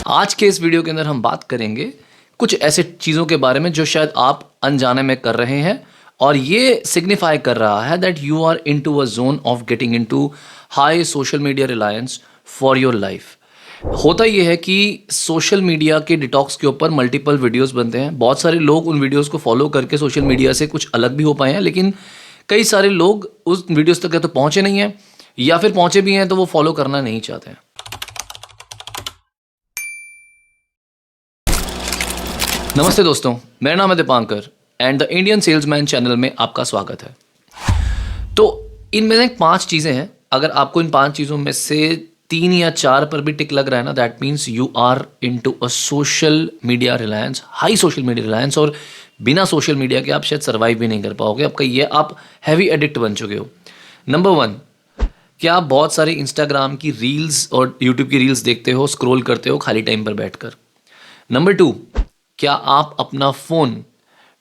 आज के इस वीडियो के अंदर हम बात करेंगे कुछ ऐसे चीज़ों के बारे में जो शायद आप अनजाने में कर रहे हैं और ये सिग्निफाई कर रहा है that you are into a zone of getting into high social media reliance for your life. होता यह है कि सोशल मीडिया के डिटॉक्स के ऊपर मल्टीपल वीडियोस बनते हैं। बहुत सारे लोग उन वीडियोस को फॉलो करके सोशल मीडिया से कुछ अलग भी हो पाए हैं, लेकिन कई सारे लोग उस वीडियोस तक या तो पहुंचे नहीं हैं या फिर पहुंचे भी हैं तो वो फॉलो करना नहीं चाहते हैं। नमस्ते दोस्तों, मेरा नाम है Dipankar and the Indian salesman channel में आपका स्वागत है। तो इनमें से 5 चीज़ें हैं। अगर आपको इन 5 चीज़ों में से 3 या 4 पर भी टिक लग रहा है ना, that means you are into a social media reliance, high social media reliance. और बिना सोशल मीडिया के आप शायद सर्वाइव भी नहीं कर पाओगे। आपका ये आप हैवी एडिक्ट बन चुके हो। नंबर 1, क्या आप बहुत सारे इंस्टाग्राम की रील्स और यूट्यूब की रील्स देखते हो, स्क्रॉल करते हो खाली टाइम पर बैठकर। नंबर 2, क्या आप अपना फ़ोन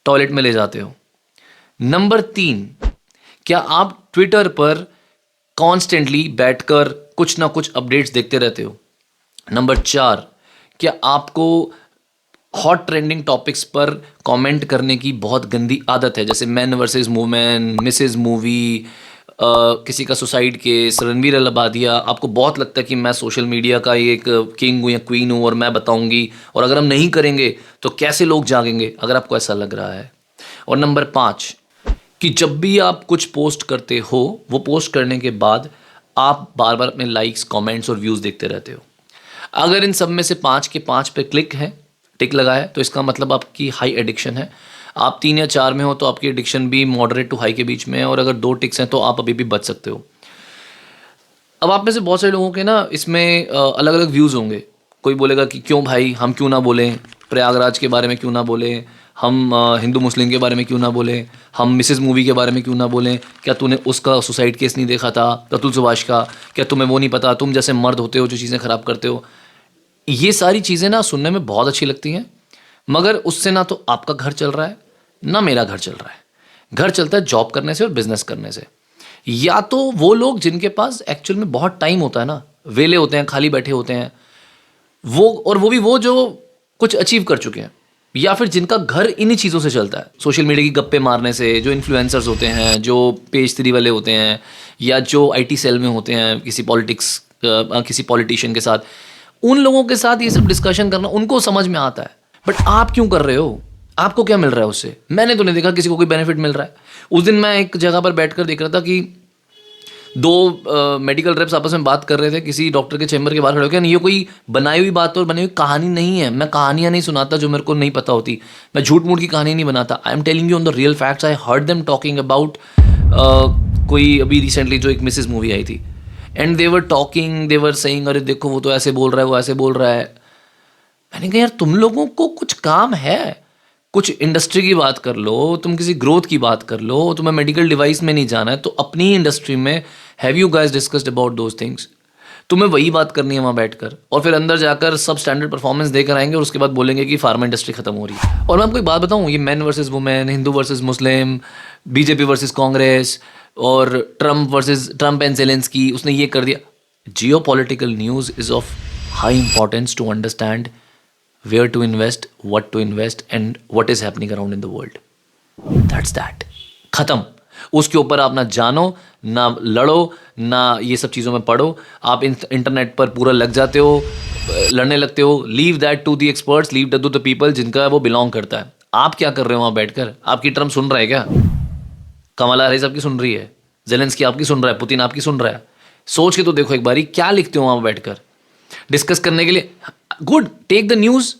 टॉयलेट में ले जाते हो। नंबर 3, क्या आप ट्विटर पर कॉन्स्टेंटली बैठकर कुछ ना कुछ अपडेट्स देखते रहते हो। नंबर 4, क्या आपको हॉट ट्रेंडिंग टॉपिक्स पर कमेंट करने की बहुत गंदी आदत है, जैसे man versus women, Mrs movie, किसी का सुसाइड केस, रणवीर अलाहाबादिया। आपको बहुत लगता है कि मैं सोशल मीडिया का एक किंग हूँ या क्वीन हूँ और मैं बताऊँगी, और अगर हम नहीं करेंगे तो कैसे लोग जागेंगे, अगर आपको ऐसा लग रहा है। और नंबर 5, कि जब भी आप कुछ पोस्ट करते हो, वो पोस्ट करने के बाद आप बार बार अपने लाइक्स, कमेंट्स और व्यूज़ देखते रहते हो। अगर इन सब में से 5 के 5 पे क्लिक है, टिक लगा है, तो इसका मतलब आपकी हाई एडिक्शन है। आप 3 या 4 में हो तो आपकी एडिक्शन भी मॉडरेट टू हाई के बीच में है, और अगर 2 टिक्स हैं तो आप अभी भी बच सकते हो। अब आप में से बहुत सारे लोगों के ना इसमें अलग अलग व्यूज़ होंगे। कोई बोलेगा कि क्यों भाई, हम क्यों ना बोलें प्रयागराज के बारे में, क्यों ना बोलें हम हिंदू मुस्लिम के बारे में, क्यों ना बोलें हम मिसेस मूवी के बारे में, क्यों ना बोलें क्या तूने उसका सुसाइड केस नहीं देखा था, अतुल सुभाष का, क्या तुम्हें वो नहीं पता, तुम जैसे मर्द होते हो जो चीज़ें ख़राब करते हो। ये सारी चीज़ें ना सुनने में बहुत अच्छी लगती हैं, मगर उससे ना तो आपका घर चल रहा है ना मेरा घर चल रहा है। घर चलता है जॉब करने से और बिजनेस करने से। या तो वो लोग जिनके पास एक्चुअल में बहुत टाइम होता है ना, वेले होते हैं, खाली बैठे होते हैं, वो भी वो जो कुछ अचीव कर चुके हैं, या फिर जिनका घर इन्हीं चीज़ों से चलता है, सोशल मीडिया की गप्पे मारने से। जो इन्फ्लुएंसर्स होते हैं, जो पेज 3 वाले होते हैं, या जो आईटी सेल में होते हैं किसी किसी पॉलिटिशियन के साथ, उन लोगों के साथ ये सब डिस्कशन करना उनको समझ में आता है। बट आप क्यों कर रहे हो? आपको क्या मिल रहा है उससे? मैंने तो नहीं देखा किसी को कोई बेनिफिट मिल रहा है। उस दिन मैं एक जगह पर बैठकर देख रहा था कि 2 मेडिकल रेप्स आपस में बात कर रहे थे किसी डॉक्टर के चैम्बर के बाहर खड़े होकर। ये कोई बनाई हुई बात और बनी हुई कहानी नहीं है। मैं कहानियाँ नहीं सुनाता जो मेरे को नहीं पता होती। मैं झूठ मूठ की कहानी नहीं बनाता। I am telling you on the real facts. I heard them talking about कोई अभी रिसेंटली जो एक मिसेस मूवी आई थी, and they were talking, they were saying अरे देखो वो तो ऐसे बोल रहा है, वो ऐसे बोल रहा है। मैंने कहा यार तुम लोगों को कुछ काम है, कुछ इंडस्ट्री की बात कर लो, तुम किसी ग्रोथ की बात कर लो। तुम्हें मेडिकल डिवाइस में नहीं जाना है तो अपनी ही इंडस्ट्री में have you guys discussed about those things. तुम्हें वही बात करनी है वहाँ बैठकर, और फिर अंदर जाकर सब स्टैंडर्ड परफॉर्मेंस देकर आएंगे और उसके बाद बोलेंगे कि फार्मा इंडस्ट्री खत्म हो रही है। और मैं आपको एक बात बताऊँ, ये man versus women, Hindu versus Muslim, BJP versus Congress, और ट्रम्प एंड ज़ेलेंस्की, उसने ये कर दिया। Geopolitical news is of high importance to understand where to invest, what to invest and what is happening around in the world. That's that. खत्म। उसके ऊपर आप ना जानो, ना लड़ो, ना ये सब चीज़ों में पढ़ो। आप इंटरनेट पर पूरा लग जाते हो, लड़ने लगते हो। Leave that to the experts, leave that to the people जिनका वो बिलोंग करता है। आप क्या कर रहे हो वहाँ बैठकर? आपकी ट्रम्प सुन रहा है क्या? कमला हैरिस आपकी सुन रही है, ज़ेलेंस्की आपकी सुन रहा है, पुतिन आपकी सुन रहा है। सोच के तो देखो एक बारी, क्या लिखते हो वहाँ बैठकर डिस्कस करने के लिए। Good, take the news,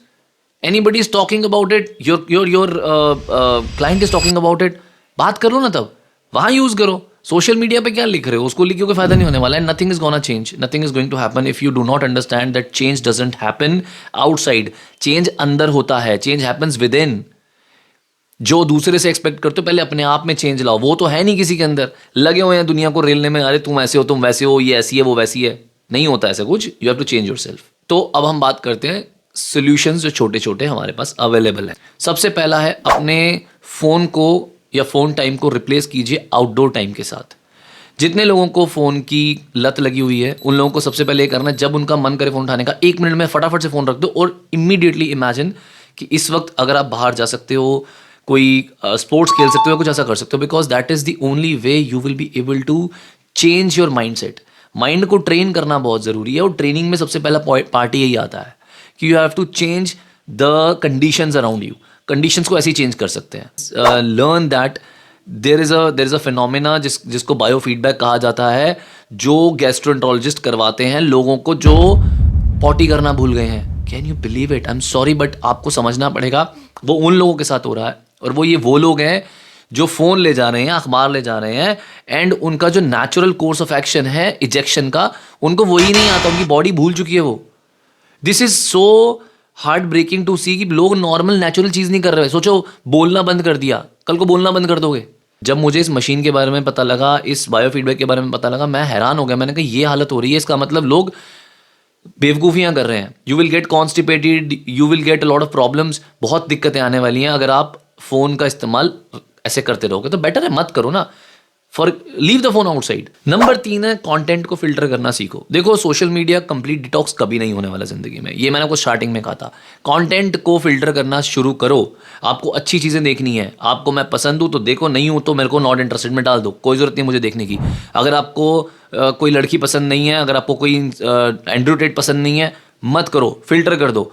anybody is talking about it, your client is talking about it, बात कर लो ना, तब वहाँ यूज़ करो। सोशल मीडिया पे क्या लिख रहे हो, उसको लिख के कोई फायदा नहीं होने वाला है। Nothing is gonna change, nothing is going to happen if you do not understand that change doesn't happen outside. Change अंदर होता है, चेंज हैपन्स विद इन। जो दूसरे से एक्सपेक्ट करते हो, पहले अपने आप में चेंज लाओ। वो तो है नहीं किसी के अंदर, लगे हुए हैं दुनिया को रेलने में, अरे तुम ऐसे हो, तुम वैसे हो, ये ऐसी है, वो वैसी है। नहीं होता ऐसा कुछ, you have to change yourself. तो अब हम बात करते हैं सॉल्यूशंस जो छोटे छोटे हमारे पास अवेलेबल हैं। सबसे पहला है, अपने फ़ोन को या फ़ोन टाइम को रिप्लेस कीजिए आउटडोर टाइम के साथ। जितने लोगों को फ़ोन की लत लगी हुई है उन लोगों को सबसे पहले ये करना है, जब उनका मन करे फ़ोन उठाने का, 1 मिनट में फटाफट से फ़ोन रख दो और इमीडिएटली इमेजिन कि इस वक्त अगर आप बाहर जा सकते हो, कोई स्पोर्ट्स खेल सकते हो, कुछ ऐसा कर सकते हो, because that is the only way you will be able to change your mind set. Mind को ट्रेन करना बहुत ज़रूरी है और ट्रेनिंग में सबसे पहला पार्ट यही आता है कि you have to change the conditions around you. Conditions को ऐसे ही चेंज कर सकते हैं। Learn that there is a phenomena जिसको बायो फीडबैक कहा जाता है, जो गैस्ट्रोएंटरोलॉजिस्ट करवाते हैं लोगों को जो पॉटी करना भूल गए हैं। Can you believe it? I am sorry but आपको समझना पड़ेगा वो उन लोगों के साथ हो रहा है, और वो लोग हैं जो फ़ोन ले जा रहे हैं, अखबार ले जा रहे हैं, एंड उनका जो नेचुरल कोर्स ऑफ एक्शन है इजेक्शन का, उनको वही नहीं आता, उनकी बॉडी भूल चुकी है वो। This is so heartbreaking to see कि लोग नॉर्मल नेचुरल चीज़ नहीं कर रहे। सोचो, बोलना बंद कर दिया, कल को बोलना बंद कर दोगे। जब मुझे इस मशीन के बारे में पता लगा, इस बायो फीडबैक के बारे में पता लगा, मैं हैरान हो गया। मैंने कहा ये हालत हो रही है, इसका मतलब लोग बेवकूफ़ियाँ कर रहे हैं। You will get constipated, you will get a lot of problems, बहुत दिक्कतें आने वाली हैं अगर आप फ़ोन का इस्तेमाल ऐसे करते रहोगे। तो बेटर है मत करो ना, for leave the phone outside. Number 3 है कंटेंट को फिल्टर करना सीखो। देखो, सोशल मीडिया कंप्लीट डिटॉक्स कभी नहीं होने वाला ज़िंदगी में, ये मैंने आपको स्टार्टिंग में कहा था। कंटेंट को फिल्टर करना शुरू करो। आपको अच्छी चीज़ें देखनी है, आपको मैं पसंद हूँ तो देखो, नहीं हूँ तो मेरे को नॉट इंटरेस्टेड में डाल दो, कोई ज़रूरत नहीं मुझे देखने की। अगर आपको कोई लड़की पसंद नहीं है, अगर आपको कोई एंड्रॉयड टेड पसंद नहीं है, मत करो, फिल्टर कर दो।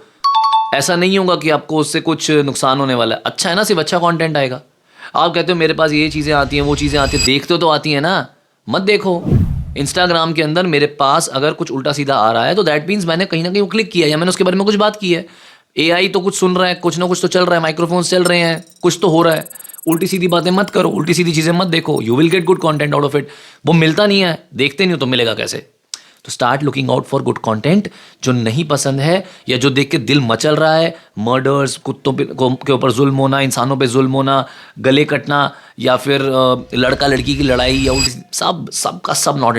ऐसा नहीं होगा कि आपको उससे कुछ नुकसान होने वाला है। अच्छा है ना, सिर्फ अच्छा कंटेंट आएगा। आप कहते हो मेरे पास ये चीज़ें आती हैं, वो चीज़ें आती हैं, देखते हो तो आती हैं ना, मत देखो। इंस्टाग्राम के अंदर मेरे पास अगर कुछ उल्टा सीधा आ रहा है तो दैट मीन्स मैंने कहीं ना कहीं क्लिक किया या मैंने उसके बारे में कुछ बात की है। एआई तो कुछ सुन रहा है, कुछ ना कुछ तो चल रहा है, माइक्रोफोन्स चल रहे हैं, कुछ तो हो रहा है। उल्टी सीधी बातें मत करो, उल्टी सीधी चीज़ें मत देखो। You will get good content out of it. वो मिलता नहीं है, देखते नहीं हो तो मिलेगा कैसे? तो start looking out for good content. जो नहीं पसंद है या जो देख के दिल मचल रहा है, मर्डर्स, कुत्तों के ऊपर जुल्म होना, इंसानों पे जुल्म होना, गले कटना, या फिर लड़का लड़की की लड़ाई, या सब का सब नॉट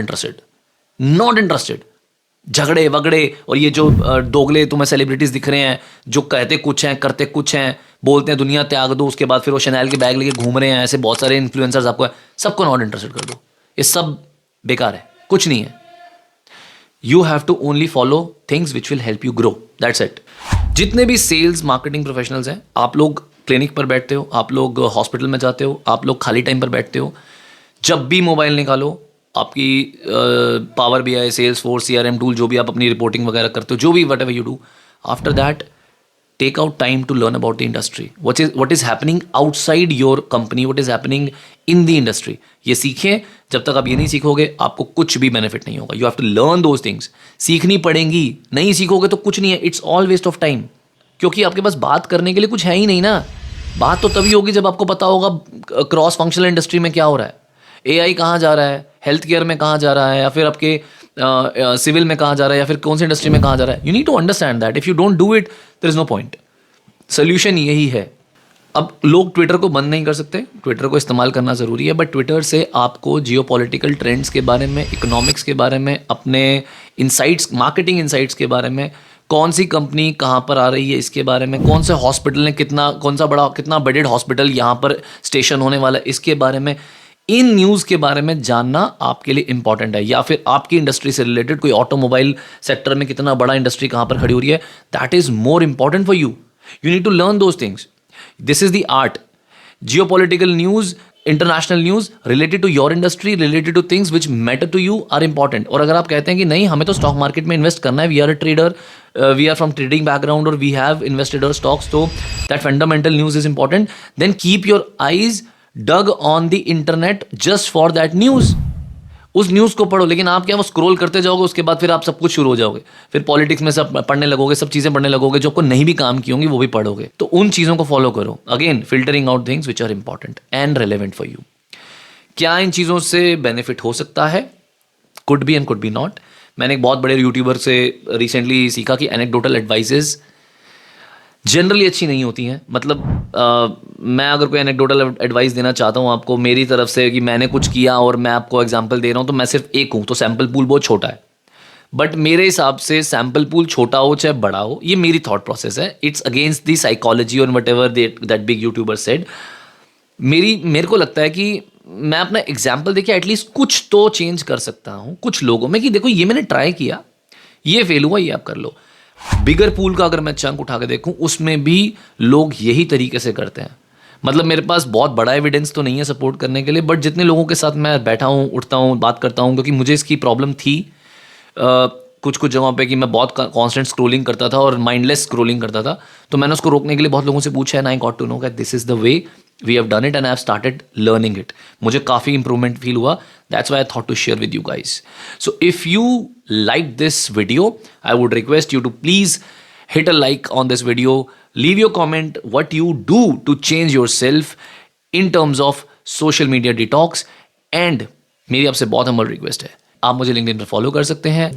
इंटरेस्टेड। झगड़े वगड़े, और ये जो दोगले तुम्हें सेलिब्रिटीज़ दिख रहे हैं जो कहते कुछ हैं करते कुछ हैं, बोलते हैं दुनिया त्याग दो, उसके बाद फिर वो शनैल के बैग लेके घूम रहे हैं, ऐसे बहुत सारे इन्फ्लुएंसर्स आपको है, सबको नॉट इंटरेस्टेड कर दो। ये सब बेकार है, कुछ नहीं है। You have to only follow things which will help you grow. That's it. जितने भी सेल्स मार्केटिंग प्रोफेशनल्स हैं, आप लोग क्लिनिक पर बैठते हो, आप लोग हॉस्पिटल में जाते हो, आप लोग खाली टाइम पर बैठते हो, जब भी मोबाइल निकालो, आपकी power BI, Salesforce, CRM tool, जो भी आप अपनी रिपोर्टिंग वगैरह करते हो, जो भी what ever you do, after that take out time to learn about the industry. What is happening outside your company, what is happening in the industry. ये सीखें। जब तक आप ये नहीं सीखोगे आपको कुछ भी बेनिफिट नहीं होगा। You have to learn those things. सीखनी पड़ेंगी, नहीं सीखोगे तो कुछ नहीं है, it's all waste of time. क्योंकि आपके पास बात करने के लिए कुछ है ही नहीं ना। बात तो तभी होगी जब आपको पता होगा क्रॉस फंक्शनल इंडस्ट्री में क्या हो रहा है, AI कहाँ जा रहा है, हेल्थ केयर में कहाँ जा रहा है, या फिर आपके सिविल में कहाँ जा रहा है, या फिर कौन सी इंडस्ट्री में कहाँ जा रहा है। You need to understand that. If you don't do it there is no point. Solution यही है। अब लोग ट्विटर को बंद नहीं कर सकते, ट्विटर को इस्तेमाल करना ज़रूरी है, बट ट्विटर से आपको जियोपॉलिटिकल ट्रेंड्स के बारे में, इकोनॉमिक्स के बारे में, अपने इनसाइट्स, मार्केटिंग इनसाइट्स के बारे में, कौन सी कंपनी कहाँ पर आ रही है इसके बारे में, कौन से हॉस्पिटल ने कितना बेडेड हॉस्पिटल यहाँ पर स्टेशन होने वाला है इसके बारे में, इन न्यूज़ के बारे में जानना आपके लिए इंपॉर्टेंट है। या फिर आपकी इंडस्ट्री से रिलेटेड कोई ऑटोमोबाइल सेक्टर में कितना बड़ा इंडस्ट्री कहाँ पर खड़ी हो रही है, that is more important for you. You need to learn those things. This is the art. Geopolitical news, international news related to your industry, related to things which matter to you are important. और अगर आप कहते हैं कि नहीं हमें तो stock market में इन्वेस्ट करना है, we are a trader, we are from trading background, or we have invested our stocks, so that fundamental news is important, then keep your eyes dug on the internet just for that news. उस news को पढ़ो, लेकिन आप क्या वो scroll करते जाओगे, उसके बाद फिर आप सब कुछ शुरू हो जाओगे, फिर पॉलिटिक्स में सब पढ़ने लगोगे, सब चीज़ें पढ़ने लगोगे, जो आपको नहीं भी काम की होंगी वो भी पढ़ोगे। तो उन चीज़ों को फॉलो करो। Again, filtering out things which are important and relevant for you. क्या इन चीज़ों से बेनिफिट हो सकता है? Could be and could be not. मैंने एक बहुत बड़े यूट्यूबर से रिसेंटली सीखा कि एनेक्डोटल एडवाइसेस जनरली अच्छी नहीं होती हैं। मतलब मैं अगर कोई एनेक्डोटल एडवाइस देना चाहता हूँ आपको मेरी तरफ से कि मैंने कुछ किया और मैं आपको एग्जांपल दे रहा हूँ, तो मैं सिर्फ एक हूँ, तो सैम्पल पूल बहुत छोटा है। बट मेरे हिसाब से सैम्पल पूल छोटा हो चाहे बड़ा हो, ये मेरी थॉट प्रोसेस है। इट्स अगेंस्ट दी साइकोलॉजी और what ever that big YouTuber said. मेरे को लगता है कि मैं अपना एग्जाम्पल देखिए एटलीस्ट कुछ तो चेंज कर सकता हूँ कुछ लोगों में कि देखो ये मैंने ट्राई किया, ये फेल हुआ, ये आप कर लो। बिगर पूल का अगर मैं चंक उठा के देखूं उसमें भी लोग यही तरीके से करते हैं। मतलब मेरे पास बहुत बड़ा एविडेंस तो नहीं है सपोर्ट करने के लिए, बट जितने लोगों के साथ मैं बैठा हूँ, उठता हूँ, बात करता हूँ, क्योंकि मुझे इसकी प्रॉब्लम थी कुछ कुछ जगहों पे कि मैं बहुत कांस्टेंट स्क्रोलिंग करता था और माइंडलेस स्क्रोलिंग करता था। तो मैंने उसको रोकने के लिए बहुत लोगों से पूछा and I got to know that this is the way we have done it and I have started learning it. मुझे काफ़ी इंप्रूवमेंट फील हुआ, that's why I thought to share with you guys. So if you like this video I would request you to please hit a like on this video, leave your comment what you do to change yourself in terms of social media detox, and मेरी आपसे बहुत humble request है आप मुझे LinkedIn पर follow कर सकते हैं।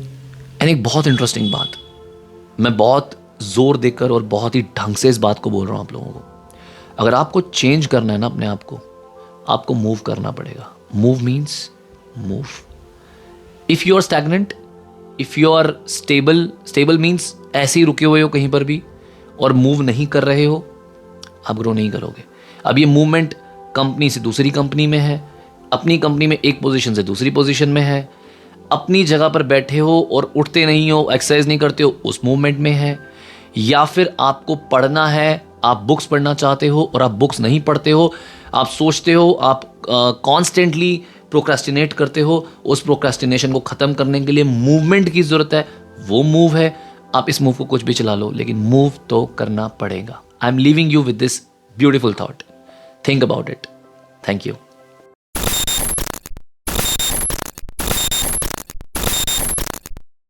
एंड एक बहुत इंटरेस्टिंग बात, मैं बहुत जोर देकर और बहुत ही ढंग से इस बात को बोल रहा हूँ आप लोगों को, अगर आपको चेंज करना है ना अपने आप को, आपको मूव करना पड़ेगा। Move means move. If you are stagnant, if you are stable means ऐसे ही रुके हुए हो कहीं पर भी और मूव नहीं कर रहे हो, आप ग्रो नहीं करोगे। अब ये मूवमेंट कंपनी से दूसरी कंपनी में है, अपनी कंपनी में एक पोजीशन से दूसरी पोजीशन में है, अपनी जगह पर बैठे हो और उठते नहीं हो, एक्सरसाइज नहीं करते हो, उस मूवमेंट में है, या फिर आपको पढ़ना है, आप बुक्स पढ़ना चाहते हो और आप बुक्स नहीं पढ़ते हो, आप सोचते हो, आप कॉन्स्टेंटली प्रोक्रेस्टिनेट करते हो, उस प्रोक्रेस्टिनेशन को ख़त्म करने के लिए मूवमेंट की ज़रूरत है, वो मूव है। आप इस मूव को कुछ भी चला लो लेकिन मूव तो करना पड़ेगा। I am leaving you with this beautiful thought, think about it. Thank you.